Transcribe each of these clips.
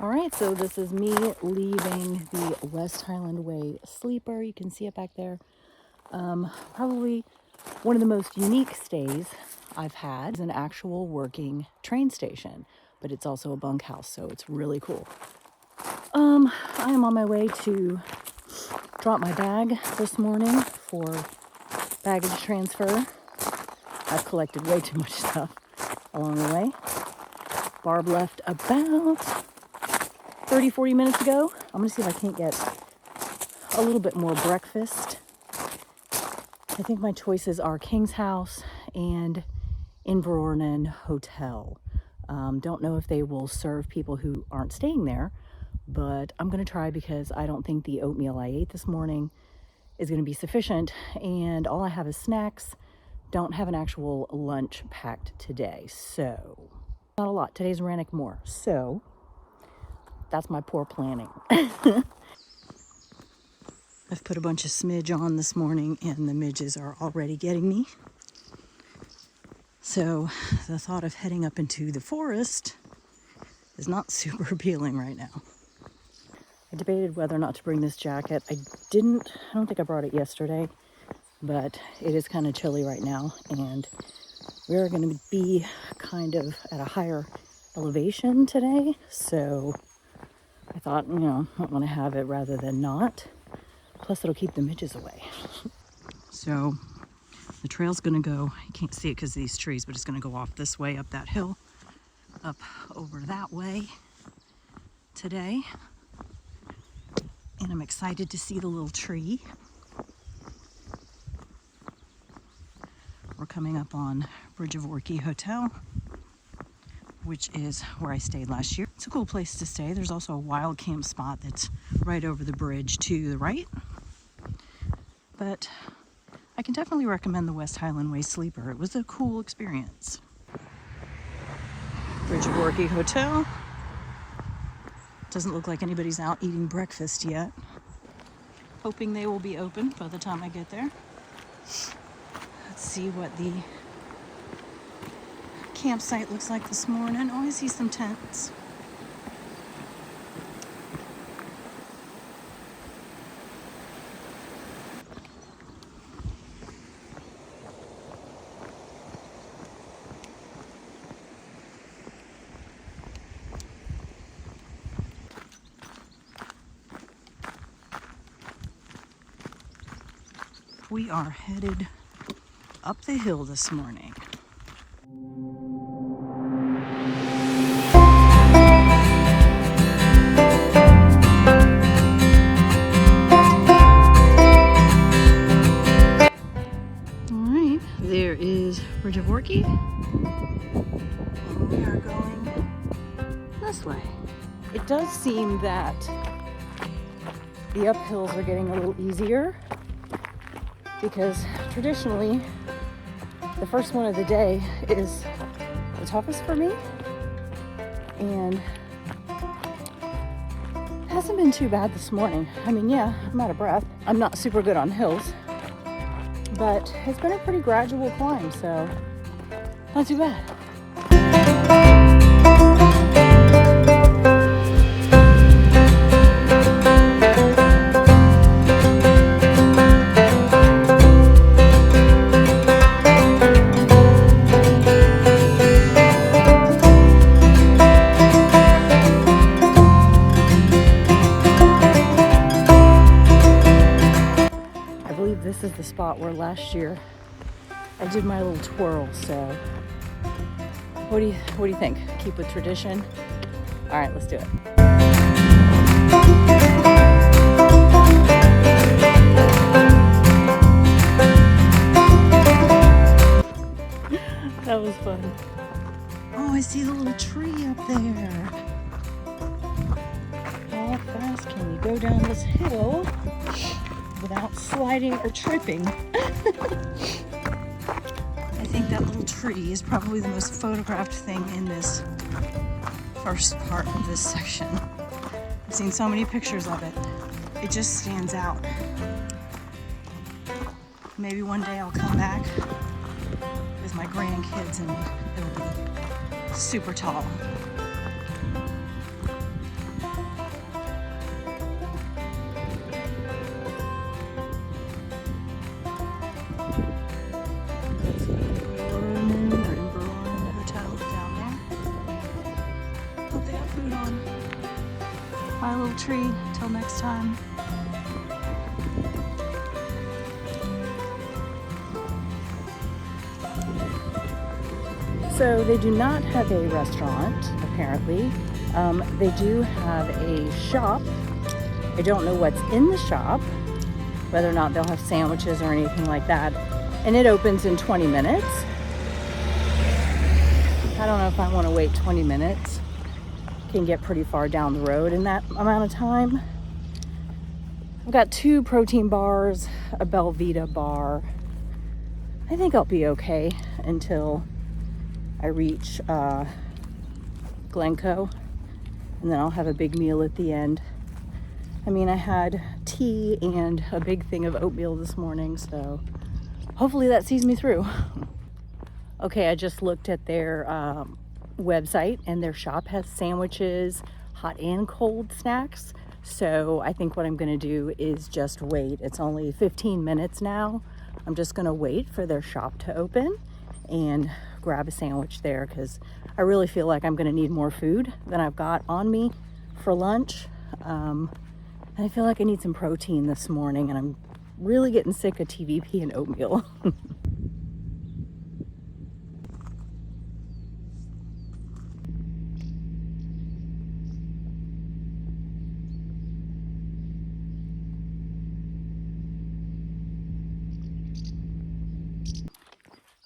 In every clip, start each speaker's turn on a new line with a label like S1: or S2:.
S1: All right, so this is me leaving the West Highland Way Sleeper. You can see it back there. Probably one of the most unique stays I've had is an actual working train station, but it's also a bunkhouse, so it's really cool. I am on my way to drop my bag this morning for baggage transfer. I've collected way too much stuff along the way. Barb left about 30-40 minutes ago. I'm gonna see if I can't get a little bit more breakfast. I think my choices are King's House and Inverornon Hotel. Don't know if they will serve people who aren't staying there, but I'm gonna try because I don't think the oatmeal I ate this morning is gonna be sufficient, and all I have is snacks. Don't have an actual lunch packed today, so not a lot. Today's Rannoch Moor, so that's my poor planning. I've put a bunch of smidge on this morning and the midges are already getting me. So the thought of heading up into the forest is not super appealing right now. I debated whether or not to bring this jacket. I don't think I brought it yesterday, but it is kind of chilly right now and we're going to be kind of at a higher elevation today. So I thought, I want to have it rather than not. Plus, it'll keep the midges away. So the trail's going to go, you can't see it because of these trees, but it's going to go off this way, up that hill, up over that way today. And I'm excited to see the little tree. We're coming up on Bridge of Orchy Hotel, which is where I stayed last year. It's a cool place to stay. There's also a wild camp spot that's right over the bridge to the right. But I can definitely recommend the West Highland Way Sleeper. It was a cool experience. Bridge of Orchy Hotel. Doesn't look like anybody's out eating breakfast yet. Hoping they will be open by the time I get there. Let's see what the campsite looks like this morning. Oh, I see some tents. We are headed up the hill this morning. Alright, there is Bridge of Orchy. And we are going this way. It does seem that the uphills are getting a little easier, because traditionally the first one of the day is the toughest for me, and it hasn't been too bad this morning. I mean, yeah, I'm out of breath. I'm not super good on hills, but it's been a pretty gradual climb, so not too bad. This is the spot where last year I did my little twirl, so what do you think? Keep with tradition? All right, let's do it. That was fun. Oh, I see the little tree up there. How fast can you go down this hill without sliding or tripping? I think that little tree is probably the most photographed thing in this first part of this section. I've seen so many pictures of it. It just stands out. Maybe one day I'll come back with my grandkids and it'll be super tall. food on my little tree. Till next time. So they do not have a restaurant, apparently. They do have a shop. I don't know what's in the shop, whether or not they'll have sandwiches or anything like that. And it opens in 20 minutes. I don't know if I want to wait 20 minutes. Can get pretty far down the road in that amount of time. I've got 2 protein bars, a Belvita bar. I think I'll be okay until I reach Glencoe, and then I'll have a big meal at the end. I mean, I had tea and a big thing of oatmeal this morning, so hopefully that sees me through. Okay, I just looked at their website, and their shop has sandwiches, hot and cold snacks. So I think what I'm gonna do is just wait. It's only 15 minutes now. I'm just gonna wait for their shop to open and grab a sandwich there, because I really feel like I'm gonna need more food than I've got on me for lunch. And I feel like I need some protein this morning, and I'm really getting sick of TVP and oatmeal.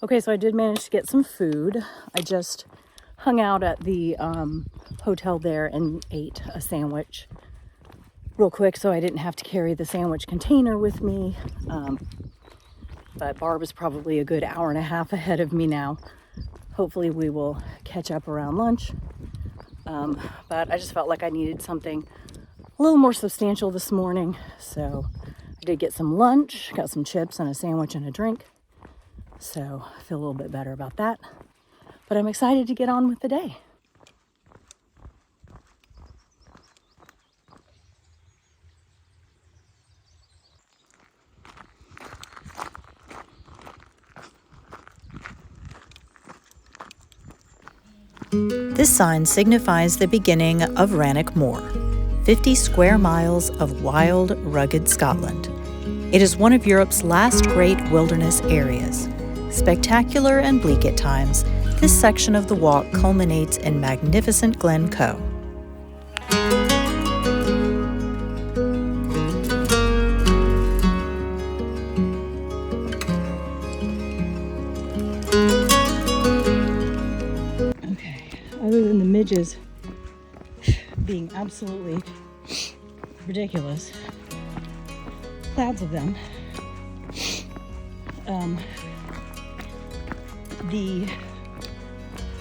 S1: Okay, so I did manage to get some food. I just hung out at the hotel there and ate a sandwich real quick, so I didn't have to carry the sandwich container with me. But Barb is probably a good hour and a half ahead of me now. Hopefully we will catch up around lunch. But I just felt like I needed something a little more substantial this morning. So I did get some lunch, got some chips and a sandwich and a drink. So I feel a little bit better about that. But I'm excited to get on with the day.
S2: This sign signifies the beginning of Rannoch Moor, 50 square miles of wild, rugged Scotland. It is one of Europe's last great wilderness areas. Spectacular and bleak at times, this section of the walk culminates in magnificent Glencoe.
S1: Okay, other than the midges being absolutely ridiculous, clouds of them, the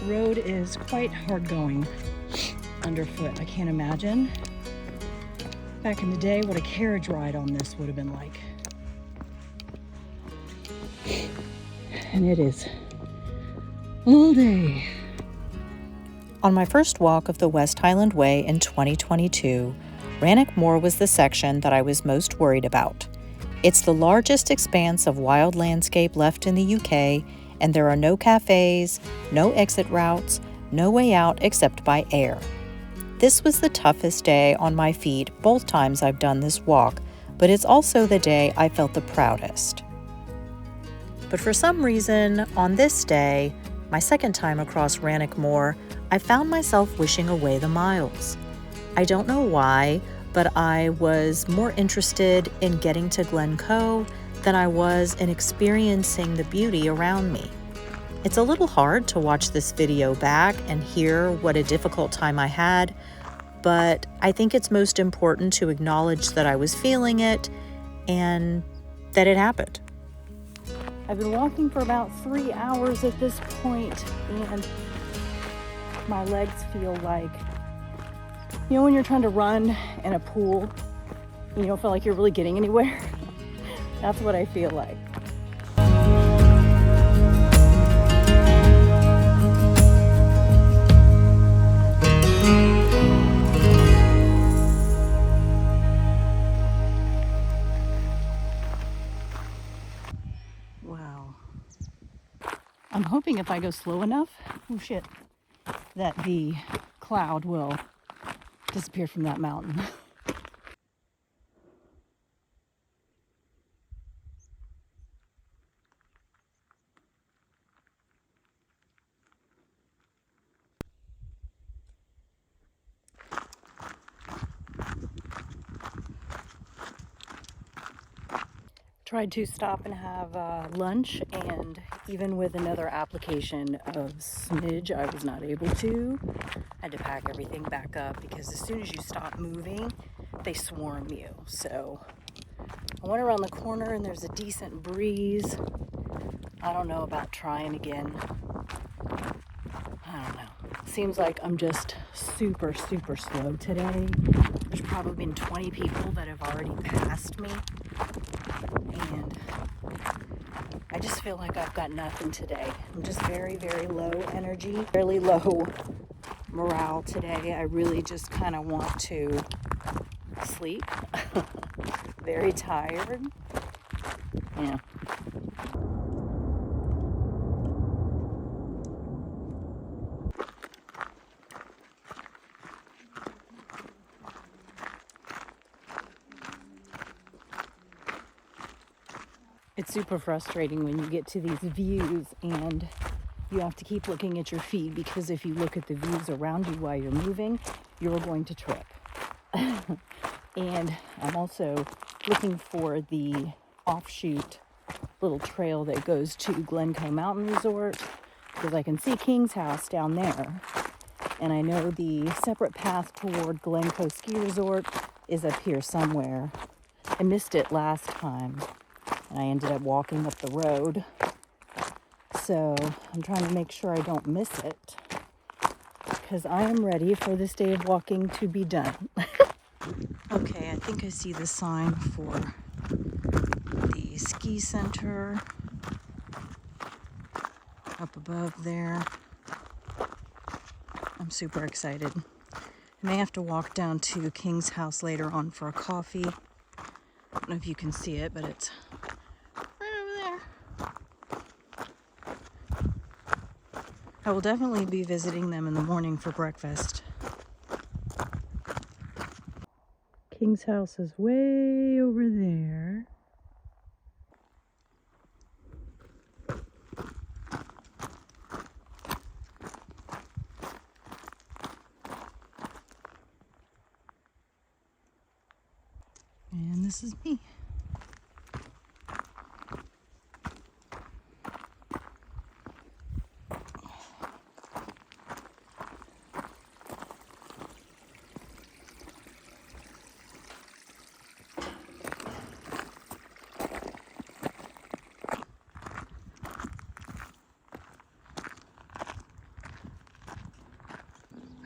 S1: road is quite hard going underfoot. I can't imagine back in the day what a carriage ride on this would have been like. And it is all day.
S2: On my first walk of the West Highland Way in 2022, Rannoch Moor was the section that I was most worried about. It's the largest expanse of wild landscape left in the UK, and there are no cafes, no exit routes, no way out except by air. This was the toughest day on my feet both times I've done this walk, but it's also the day I felt the proudest. But for some reason, on this day, my second time across Rannoch Moor, I found myself wishing away the miles. I don't know why, but I was more interested in getting to Glencoe than I was in experiencing the beauty around me. It's a little hard to watch this video back and hear what a difficult time I had, but I think it's most important to acknowledge that I was feeling it and that it happened.
S1: I've been walking for about 3 hours at this point, and my legs feel like, you know, when you're trying to run in a pool, you don't feel like you're really getting anywhere. That's what I feel like. Wow. I'm hoping if I go slow enough, oh shit, that the cloud will disappeared from that mountain. Tried to stop and have lunch, and even with another application of smidge, I was not able to. I had to pack everything back up because as soon as you stop moving, they swarm you. So I went around the corner and there's a decent breeze. I don't know about trying again. I don't know. Seems like I'm just super slow today. There's probably been 20 people that have already passed me. And I just feel like I've got nothing today. I'm just very low energy, really low morale today. I really just kind of want to sleep. Very tired. Yeah. It's super frustrating when you get to these views and you have to keep looking at your feet, because if you look at the views around you while you're moving, you're going to trip. And I'm also looking for the offshoot little trail that goes to Glencoe Mountain Resort, because I can see King's house down there. And I know the separate path toward Glencoe Ski Resort is up here somewhere. I missed it last time, and I ended up walking up the road. So I'm trying to make sure I don't miss it, because I am ready for this day of walking to be done. Okay, I think I see the sign for the ski center up above there. I'm super excited. I may have to walk down to King's house later on for a coffee. I don't know if you can see it, but it's right over there. I will definitely be visiting them in the morning for breakfast. King's house is way over there. And this is me.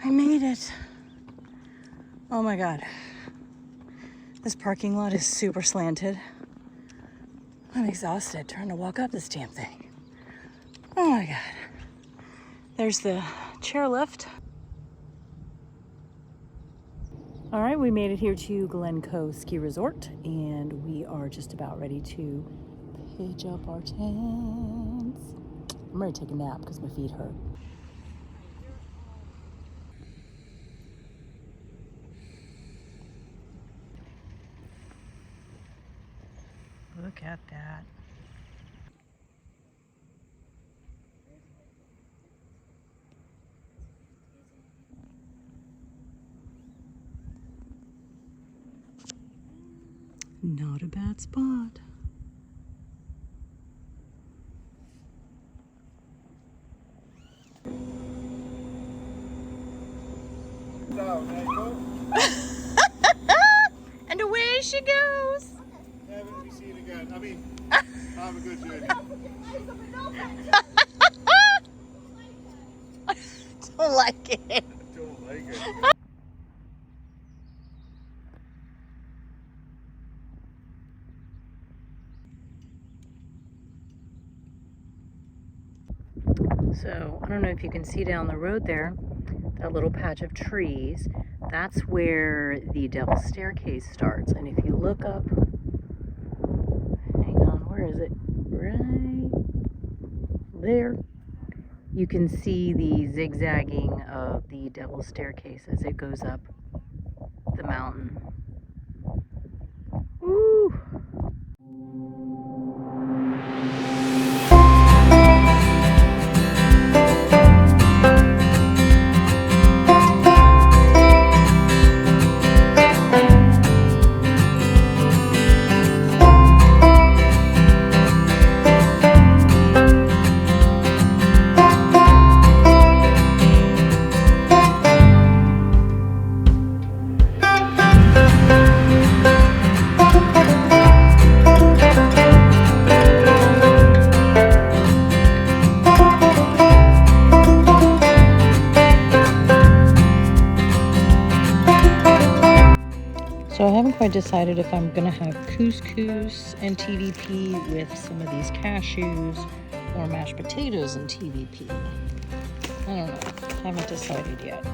S1: I made it. Oh my God. This parking lot is super slanted. I'm exhausted trying to walk up this damn thing. Oh my God. There's the chairlift. All right, we made it here to Glencoe Ski Resort, and we are just about ready to pitch up our tents. I'm ready to take a nap because my feet hurt. Look at that. Not a bad spot.
S3: So, there you go.
S1: And away she goes.
S3: Never to be seen again. I mean, have a good journey.
S1: Don't like it.
S3: Don't like it.
S1: So, I don't know if you can see down the road there, that little patch of trees. That's where the Devil's Staircase starts. And if you look up, hang on, where is it? Right there. You can see the zigzagging of the Devil's Staircase as it goes up the mountain. Woo! So I haven't quite decided if I'm gonna have couscous and TVP with some of these cashews or mashed potatoes and TVP. I don't know, haven't decided yet.